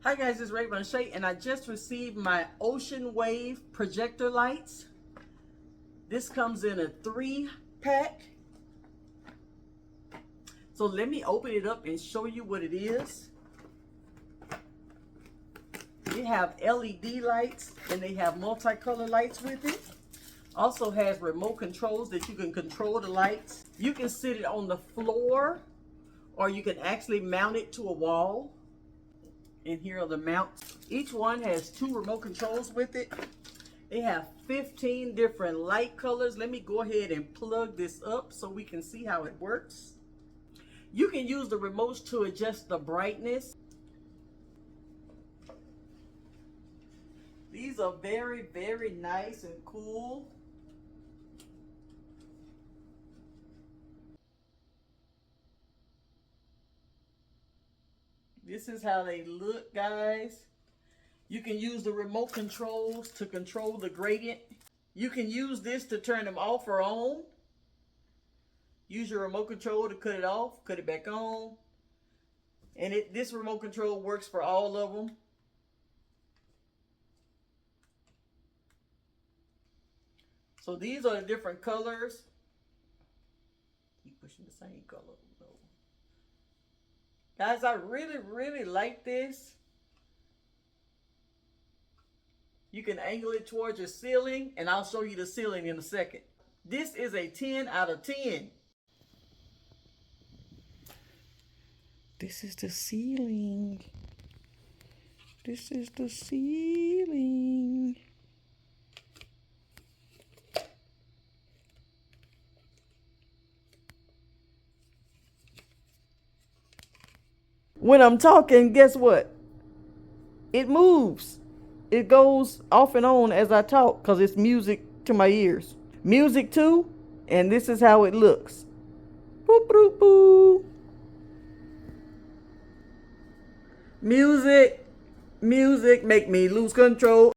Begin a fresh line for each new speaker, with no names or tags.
Hi guys, it's Rae Vonshae, and I just received my Ocean Wave projector lights. This comes in a 3-pack. So let me open it up and show you what it is. They have LED lights and they have multicolor lights with it. Also has remote controls that you can control the lights. You can sit it on the floor or you can actually mount it to a wall. And here are the mounts. Each one has 2 remote controls with it. They have 15 different light colors. Let me go ahead and plug this up so we can see how it works. You can use the remotes to adjust the brightness. These are very, very nice and cool. This is how they look, guys. You can use the remote controls to control the gradient. You can use this to turn them off or on. Use your remote control to cut it off, cut it back on. And this remote control works for all of them. So these are the different colors. Keep pushing the same color. Guys, I really, really like this. You can angle it towards your ceiling, and I'll show you the ceiling in a second. This is a 10 out of 10. This is the ceiling. This is the ceiling. When I'm talking, guess what? It moves. It goes off and on as I talk because it's music to my ears. Music too, and this is how it looks. Boop, boop, boop. Music, music make me lose control.